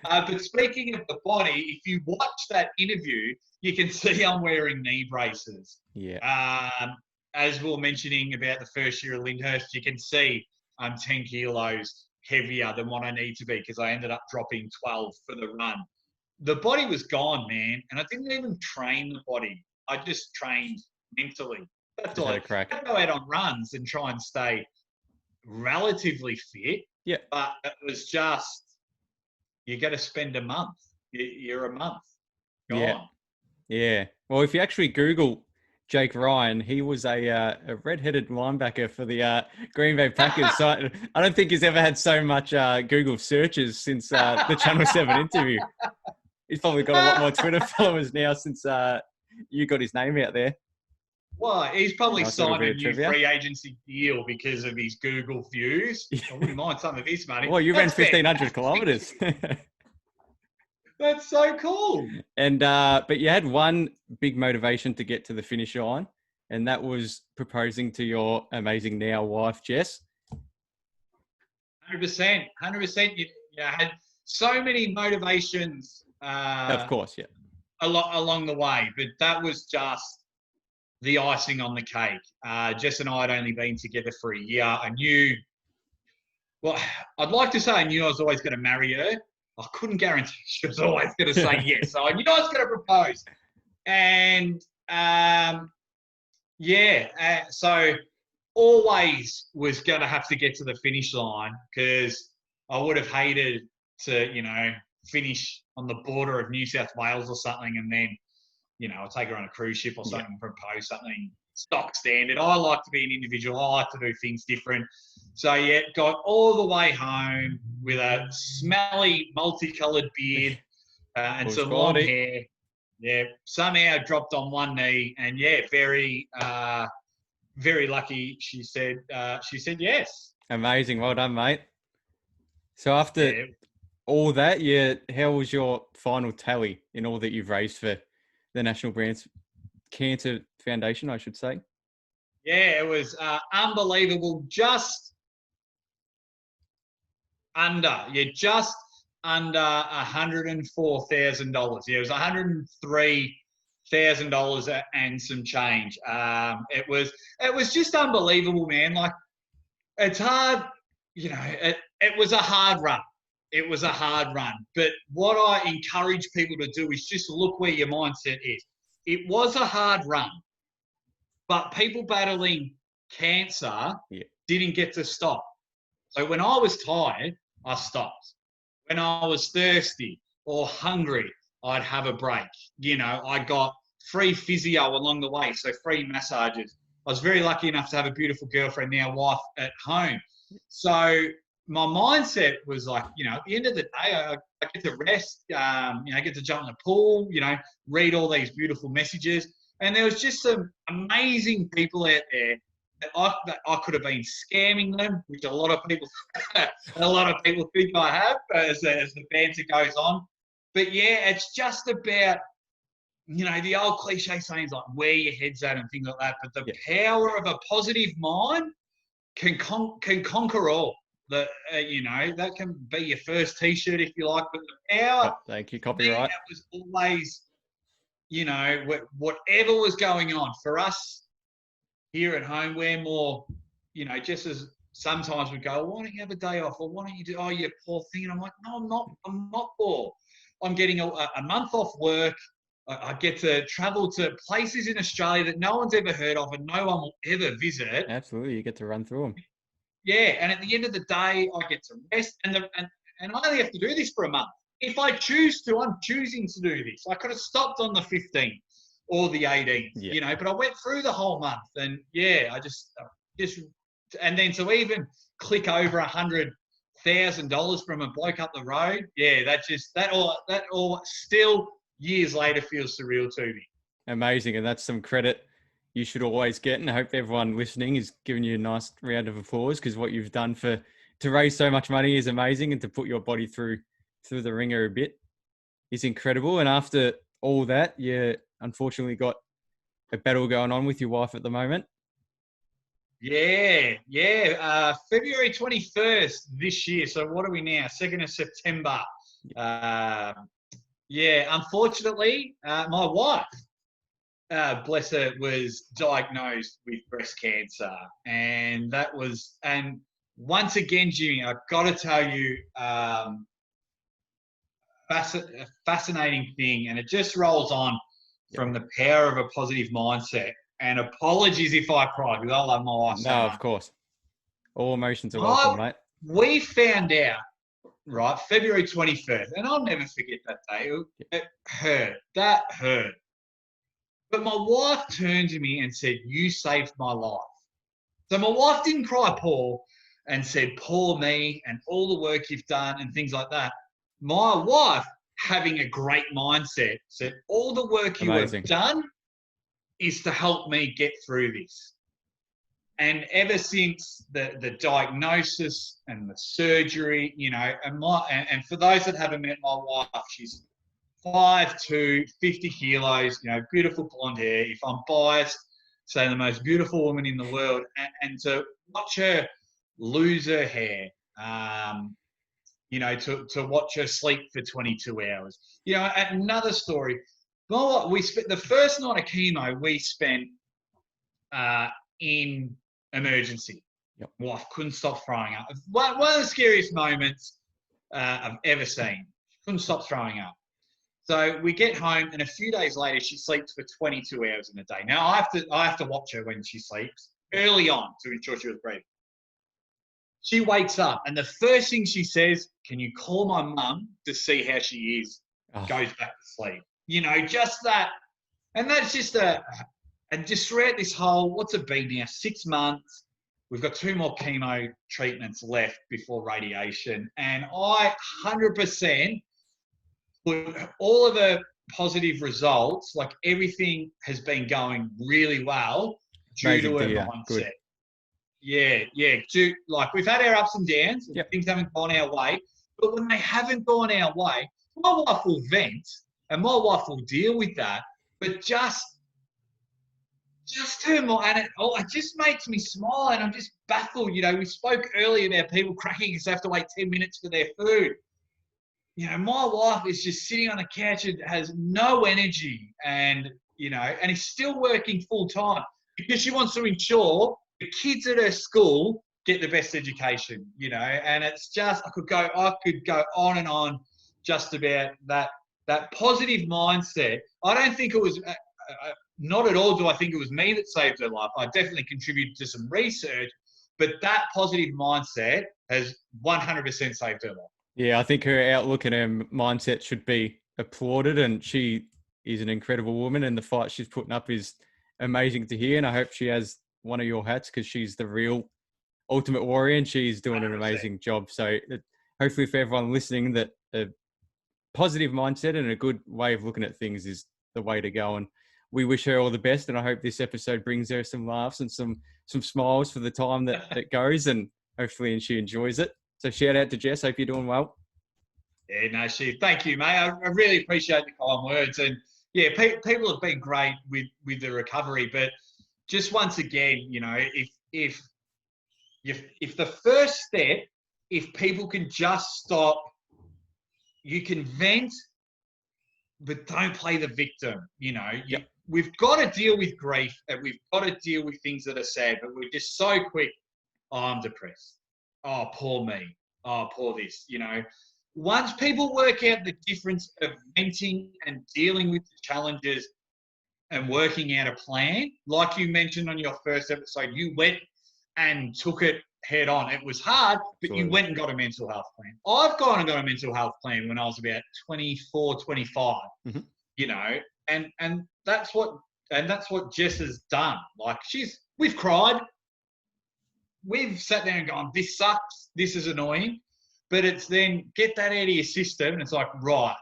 But speaking of the body, if you watch that interview, you can see I'm wearing knee braces. Yeah. As we were mentioning about the first year of Lyndhurst, you can see I'm 10 kilos heavier than what I need to be because I ended up dropping 12 for the run. The body was gone, man, and I didn't even train the body. I just trained mentally. That's all. I go out on runs and try and stay relatively fit. Yeah. But it was just, you got to spend a month. You're a month gone. Yeah. Well, if you actually Google Jake Ryan, he was a red-headed linebacker for the Green Bay Packers. So I don't think he's ever had so much Google searches since the Channel 7 interview. He's probably got a lot more Twitter followers now since you got his name out there. Well, he's probably signed a new free agency deal because of his Google views. I wouldn't mind some of his money. Well, you ran 1,500 kilometers. That's so cool. And but you had one big motivation to get to the finish line, and that was proposing to your amazing now wife, Jess. 100%. You had so many motivations. Of course, yeah. Along the way, but that was just the icing on the cake. Jess and I had only been together for a year. I knew, I'd like to say I knew I was always going to marry her. I couldn't guarantee she was always going to say yes. So I knew I was going to propose. And so always was going to have to get to the finish line because I would have hated to, finish on the border of New South Wales or something and then, I'll take her on a cruise ship or something, propose something stock standard. I like to be an individual. I like to do things different. So, got all the way home with a smelly, multicoloured beard and some long hair. Yeah, somehow dropped on one knee and, very, very lucky she said yes. Amazing. Well done, mate. So after all that, how was your final tally in all that you've raised for the National Cancer Foundation, I should say? Yeah, it was unbelievable. Just under $104,000. Yeah, it was $103,000 and some change. It was just unbelievable, man. Like, it's hard, it was a hard run. It was a hard run. But what I encourage people to do is just look where your mindset is. It was a hard run, but people battling cancer didn't get to stop. So when I was tired, I stopped. when I was thirsty or hungry, I'd have a break. You know, I got free physio along the way, so free massages. I was very lucky enough to have a beautiful girlfriend, now wife, at home. So my mindset was like, you know, at the end of the day, I get to rest, you know, I get to jump in the pool, you know, read all these beautiful messages. And there was just some amazing people out there that I could have been scamming them, which a lot of people think I have as the banter goes on. But yeah, it's just about, you know, the old cliche sayings like where your head's at and things like that. But the power of a positive mind can conquer all. You know, that can be your first T-shirt if you like. But the power. Thank you. Copyright. That was always, you know, whatever was going on for us here at home, we're more, you know, just as sometimes we go, why don't you have a day off? Or why don't you do? Oh, you poor thing. And I'm like, no, I'm not. I'm not poor. I'm getting a month off work. I get to travel to places in Australia that no one's ever heard of and no one will ever visit. Absolutely, you get to run through them. Yeah, and at the end of the day, I get to rest, and I only have to do this for a month. If I choose to, I'm choosing to do this. I could have stopped on the 15th or the 18th, you know, but I went through the whole month, and yeah, I just, and then to even click over $100,000 from a bloke up the road, yeah, that all still years later feels surreal to me. Amazing, and that's some credit you should always get, and I hope everyone listening is giving you a nice round of applause, because what you've done to raise so much money is amazing, and to put your body through the ringer a bit is incredible. And after all that, you unfortunately got a battle going on with your wife at the moment. Yeah. February 21st this year. So what are we now? 2nd of September. Unfortunately, my wife, bless her, was diagnosed with breast cancer. And once again, Jimmy, I've got to tell you, a fascinating thing, and it just rolls on from the power of a positive mindset. And apologies if I cry, because I love my wife so much. Of course. All emotions are welcome, mate. We found out, right, February 21st, and I'll never forget that day. It hurt. That hurt. But my wife turned to me and said, "You saved my life." So my wife didn't cry Paul and said, "Poor me," and all the work you've done and things like that. My wife, having a great mindset, said, "All the work you have done is to help me get through this." And ever since the diagnosis and the surgery, you know, and for those that haven't met my wife, she's 5'2", 50 kilos, you know, beautiful blonde hair. If I'm biased, say the most beautiful woman in the world. And to watch her lose her hair, you know, to watch her sleep for 22 hours. You know, another story. Well, we spent the first night of chemo we spent in emergency. Yep. Wife couldn't stop throwing up. One of the scariest moments I've ever seen. She couldn't stop throwing up. So we get home, and a few days later, she sleeps for 22 hours in a day. Now I have to watch her when she sleeps early on to ensure she was breathing. She wakes up, and the first thing she says, "Can you call my mum to see how she is?" Goes back to sleep. You know, just that. And that's just and just throughout this whole, what's it been now, 6 months, we've got 2 more chemo treatments left before radiation. And I 100% put all of the positive results, like everything has been going really well due to her mindset. Good. Yeah. Like we've had our ups and downs, and things haven't gone our way. But when they haven't gone our way, my wife will vent and my wife will deal with that. But just her mind, and it just makes me smile, and I'm just baffled. You know, we spoke earlier about people cracking because they have to wait 10 minutes for their food. You know, my wife is just sitting on the couch and has no energy, and, you know, and is still working full time because she wants to ensure the kids at her school get the best education, you know. And it's just, I could go on and on just about that positive mindset. I don't think it was, not at all do I think it was me that saved her life. I definitely contributed to some research, but that positive mindset has 100% saved her life. Yeah, I think her outlook and her mindset should be applauded, and she is an incredible woman, and the fight she's putting up is amazing to hear. And I hope she has one of your hats because she's the real Ultimate Warrior, and she's doing an 100%. amazing job. So hopefully, for everyone listening, that a positive mindset and a good way of looking at things is the way to go. And we wish her all the best. And I hope this episode brings her some laughs and some smiles for the time that goes, and hopefully, she enjoys it. So shout out to Jess. Hope you're doing well. Yeah, no, thank you, mate. I really appreciate the kind words. And yeah, people have been great with the recovery. But just once again, you know, if the first step, if people can just stop, you can vent, but don't play the victim. You know, we've got to deal with grief and we've got to deal with things that are sad, but we're just so quick. Oh, I'm depressed. Oh, poor me. Oh, poor this. You know, once people work out the difference of venting and dealing with the challenges and working out a plan, like you mentioned on your first episode, you went and took it head on. It was hard, but Absolutely. You went and got a mental health plan. I've gone and got a mental health plan when I was about 24, 25, you know, and that's what Jess has done. Like we've cried, we've sat there and gone, this sucks, this is annoying, but it's then get that out of your system and it's like, right,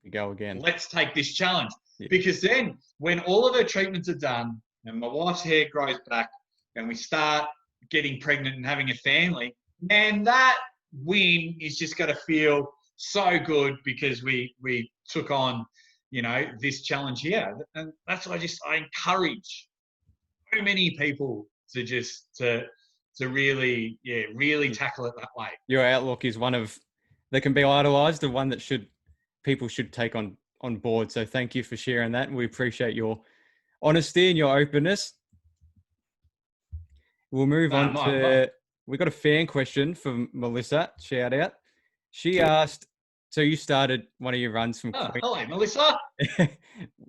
we go again. Let's take this challenge. Yeah. Because then when all of her treatments are done and my wife's hair grows back and we start getting pregnant and having a family, man, that win is just going to feel so good because we took on, you know, this challenge here. And that's why I encourage so many people to just to really tackle it that way. Your outlook is one of that can be idolized, and one that people should take on board. So thank you for sharing that, and we appreciate your honesty and your openness. We'll move on to we got a fan question from Melissa. Shout out. She asked, so you started one of your runs from hello, Melissa.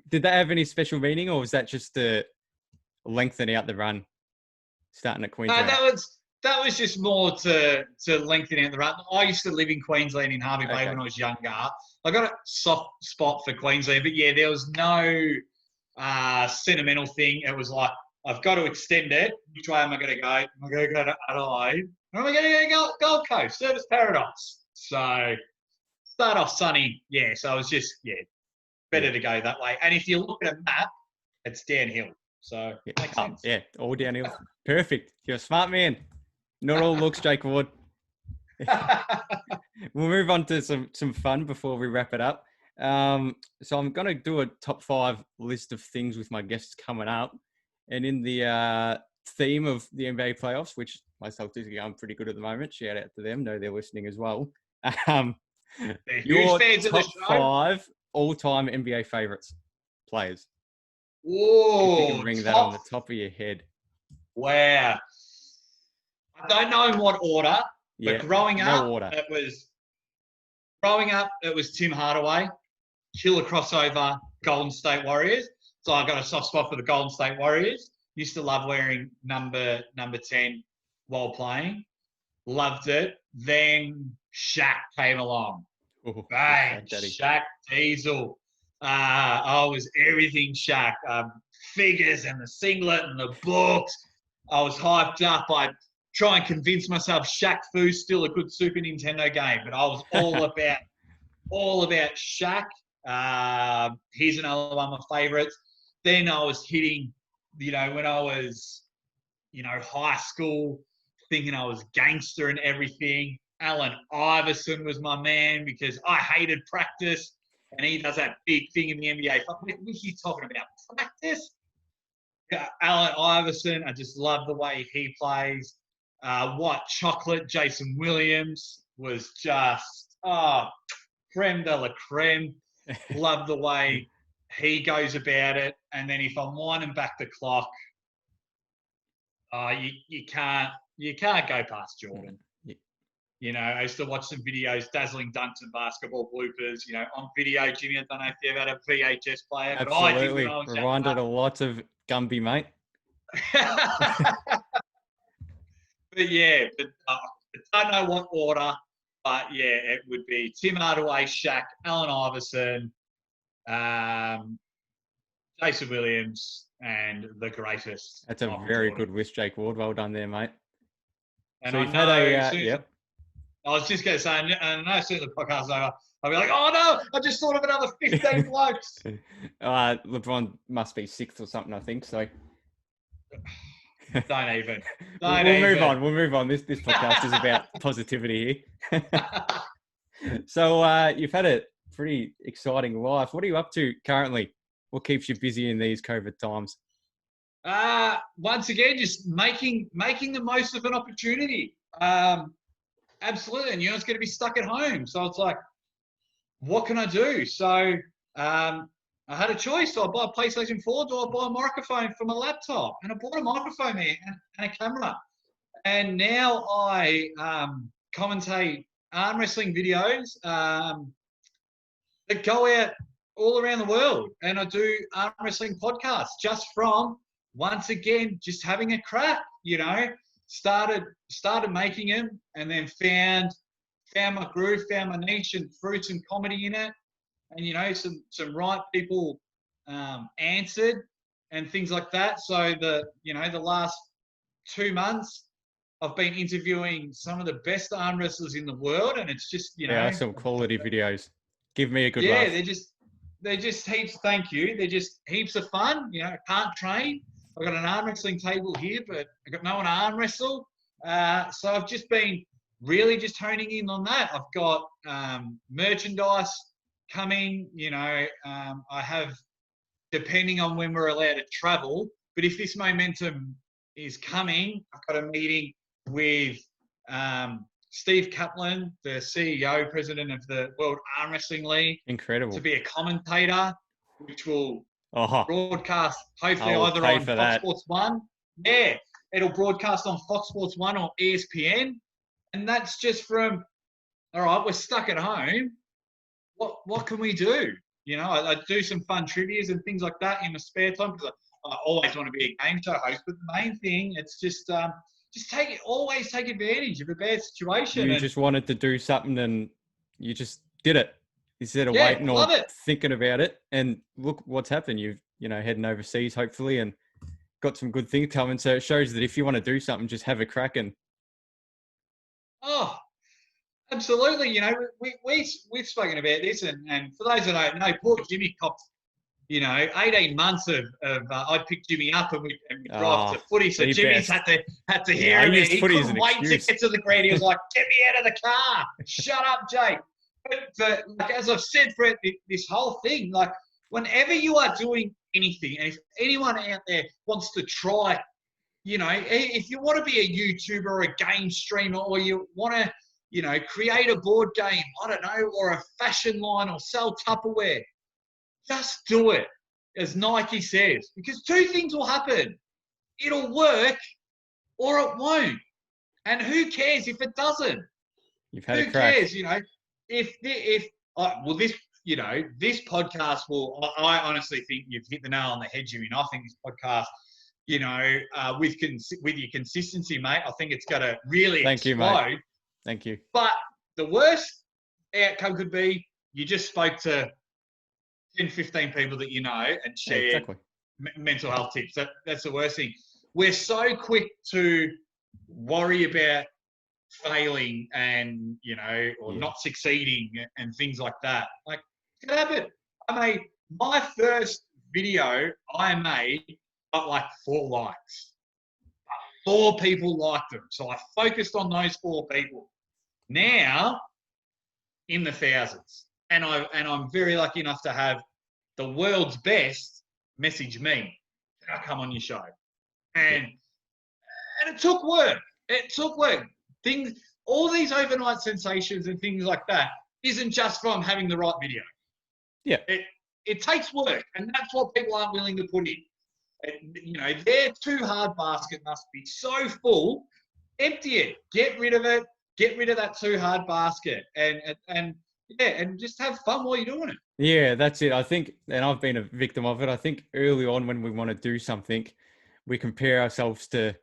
Did that have any special meaning, or was that just to lengthen out the run starting at Queensland? No, that was just more to lengthen out the run. I used to live in Queensland in Harvey Bay when I was younger. I got a soft spot for Queensland, but yeah, there was no sentimental thing. It was like, I've got to extend it. Which way am I going to go? Am I going to go to Adelaide? Or am I going to go Gold Coast, Service Paradise? So start off sunny. Yeah, so I was just, better to go that way. And if you look at a map, it's downhill. So it makes sense. Yeah, all downhill. Perfect. You're a smart man. Not all looks, Jake Ward. We'll move on to some fun before we wrap it up. So I'm going to do a top 5 list of things with my guests coming up. And in the theme of the NBA playoffs, which my Celtics are going pretty good at the moment, shout out to them. Know they're listening as well. Your top 5 all-time NBA favorites players. Whoa! If you can ring that on the top of your head. Wow. I don't know in what order, but growing up, it was Tim Hardaway, killer crossover, Golden State Warriors. So I got a soft spot for the Golden State Warriors. Used to love wearing number 10 while playing. Loved it. Then Shaq came along. Ooh, bang! Shaq Diesel. I was everything Shaq. Figures and the singlet and the books. I was hyped up. I'd try and convince myself Shaq Fu's still a good Super Nintendo game, but I was all about Shaq. He's another one of my favorites. Then I was hitting, when I was, high school, thinking I was gangster and everything. Allen Iverson was my man because I hated practice, and he does that big thing in the NBA. What are you talking about? Practice? Allen Iverson, I just love the way he plays. White Chocolate, Jason Williams was just, creme de la creme. Love the way he goes about it. And then if I'm winding back the clock, you can't go past Jordan. I used to watch some videos, dazzling dunks and basketball bloopers, on video. Jimmy, I don't know if you ever had a VHS player. Absolutely. But reminded a lot of Gumby, mate. But I don't know what order. But yeah, it would be Tim Hardaway, Shaq, Allen Iverson, Jason Williams, and the greatest. That's a Michael very Jordan. good list, Jake Ward. Well done there, mate. And So I you've know, had a, as soon as yep. I was just going to say, and I know as soon as the podcast's over, I'll be like, oh no, I just thought of another 15 blokes. LeBron must be 6th or something, I think. So Don't even. we'll move on. We'll move on. This podcast is about positivity here. So you've had a pretty exciting life. What are you up to currently? What keeps you busy in these COVID times? Once again, just making the most of an opportunity. Absolutely. And it's going to be stuck at home. So it's like, what can I do? So I had a choice. Do I buy a PlayStation 4? Do I buy a microphone for my laptop? And I bought a microphone there and a camera. And now I commentate arm wrestling videos that go out all around the world. And I do arm wrestling podcasts just from, once again, just having a crack, started making them and then found my groove, found my niche and threw some comedy in it. And, some right people answered and things like that. So the last 2 months, I've been interviewing some of the best arm wrestlers in the world. And it's just, some quality videos. Give me a good laugh. Yeah, they're just heaps, thank you. They're just heaps of fun. I can't train. I've got an arm wrestling table here, but I've got no one to arm wrestle. So I've just been really just honing in on that. I've got merchandise coming. I have, depending on when we're allowed to travel, but if this momentum is coming, I've got a meeting with Steve Kaplan, the CEO, president of the World Arm Wrestling League. Incredible. To be a commentator, which will broadcast hopefully either on Fox Sports 1. Yeah, it'll broadcast on Fox Sports 1 or ESPN. And that's just from, all right, we're stuck at home. What can we do? I do some fun trivias and things like that in my spare time because I always want to be a game show host. But the main thing, it's just always take advantage of a bad situation. You just wanted to do something and you just did it instead of waiting or thinking about it. And look what's happened. You've, heading overseas hopefully and got some good things coming. So it shows that if you want to do something, just have a crack and. Oh, absolutely. We've spoken about this, and for those that don't know, poor Jimmy copped, 18 months of I'd pick Jimmy up and we drive to footy. So Jimmy's had to hear him. He couldn't wait to get to the ground. He was like, "Get me out of the car! Shut up, Jake." But as I've said for this whole thing, like whenever you are doing anything, and if anyone out there wants to try, if you want to be a YouTuber or a game streamer, or you want to, create a board game, I don't know, or a fashion line or sell Tupperware, just do it, as Nike says, because two things will happen. It'll work or it won't. And who cares if it doesn't? You've had a crack. Who cares, this podcast will, I honestly think you've hit the nail on the head, Jimmy. And I think this podcast, with your consistency, mate, I think it's going to really explode. You, mate. Thank you. But the worst outcome could be you just spoke to 10, 15 people that you know and shared mental health tips. That's the worst thing. We're so quick to worry about failing and, or not succeeding and things like that. Like, it could happen. I made my first video I made got like 4 likes. 4 people liked them. So I focused on those 4 people. Now, in the thousands. And I'm very lucky enough to have the world's best message me. Can I come on your show? And it took work. All these overnight sensations and things like that isn't just from having the right video. Yeah. It takes work, and that's what people aren't willing to put in. Their too hard basket must be so full. Empty it. Get rid of it. Get rid of that too hard basket, and just have fun while you're doing it. Yeah, that's it. I think, and I've been a victim of it. I think early on when we want to do something, we compare ourselves to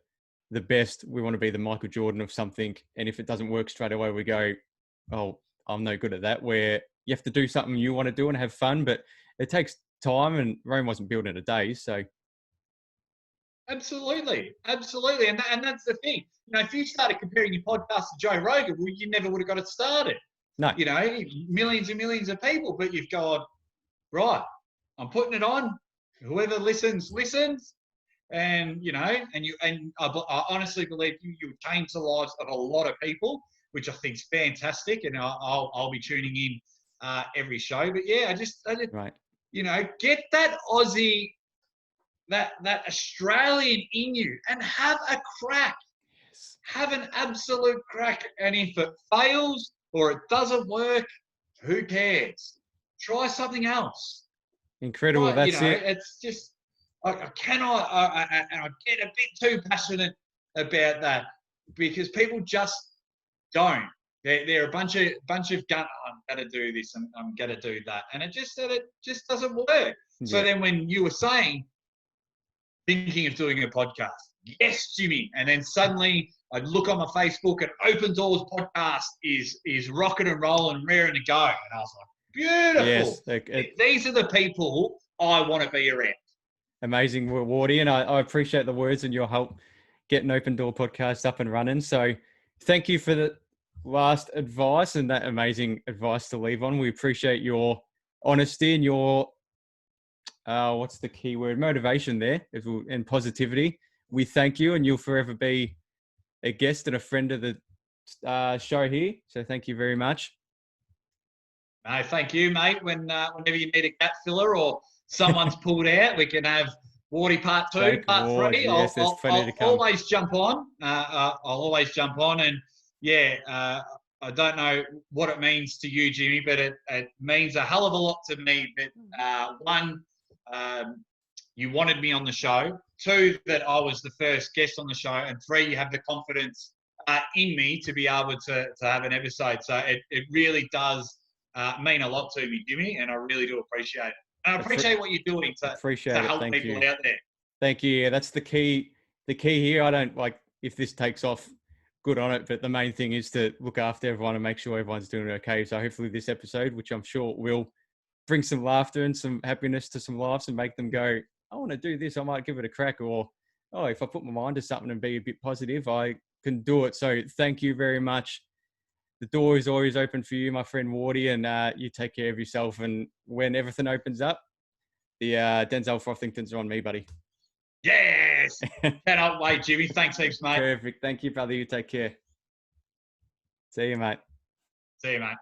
the best. We want to be the Michael Jordan of something, and if it doesn't work straight away, we go, oh, I'm no good at that, where you have to do something you want to do and have fun, but it takes time, and Rome wasn't built in a day. So Absolutely, absolutely, and that's the thing. If you started comparing your podcast to Joe Rogan, well, you never would have got it started. no, Millions and millions of people, but you've gone right. I'm putting it on. Whoever listens, listens, and I honestly believe you change the lives of a lot of people, which I think is fantastic, and I'll be tuning in every show. But yeah, I just right. get that Aussie, that Australian in you, and have a crack. Yes. Have an absolute crack, and if it fails or it doesn't work, who cares? Try something else. Incredible. Right, That's it. it's just I cannot. I get a bit too passionate about that because people just don't. They're a bunch of gun. I'm gonna do this and I'm gonna do that, and it just doesn't work. So Yeah. then when you were saying thinking of doing a podcast, yes, Jimmy, and then suddenly I look on my Facebook and Open Doors podcast is rocking and rolling and raring to go, and I was like, beautiful. Yes, These are the people I want to be around. amazing, Wardy, and I appreciate the words and your help getting Open Door podcast up and running. So thank you for the last advice and that amazing advice to leave on. We appreciate your honesty and your what's the key word? Motivation there and positivity. We thank you, and you'll forever be a guest and a friend of the show here. So thank you very much. No, thank you, mate. Whenever you need a gap filler or someone's pulled out, we can have Wardy part 2, part 3. Yes, there's plenty to come. Always jump on. I'll always jump on, and yeah, I don't know what it means to you, Jimmy, but it means a hell of a lot to me. That one, you wanted me on the show. 2, that I was the first guest on the show, and 3, you have the confidence in me to be able to have an episode. So it really does mean a lot to me, Jimmy, and I really do appreciate it. And I appreciate what you're doing to help people out there. Thank you. Yeah, that's the key. The key here, I don't like if this takes off, good on it, but the main thing is to look after everyone and make sure everyone's doing okay. So hopefully this episode, which I'm sure will bring some laughter and some happiness to some laughs and make them go, I want to do this. I might give it a crack. Or, oh, if I put my mind to something and be a bit positive, I can do it. So thank you very much. The door is always open for you, my friend Wardy, and you take care of yourself. And when everything opens up, the Denzel Frothingtons are on me, buddy. Yes! Cannot wait, Jimmy. Thanks heaps, mate. Perfect. Thank you, brother. You take care. See you, mate. See you, mate.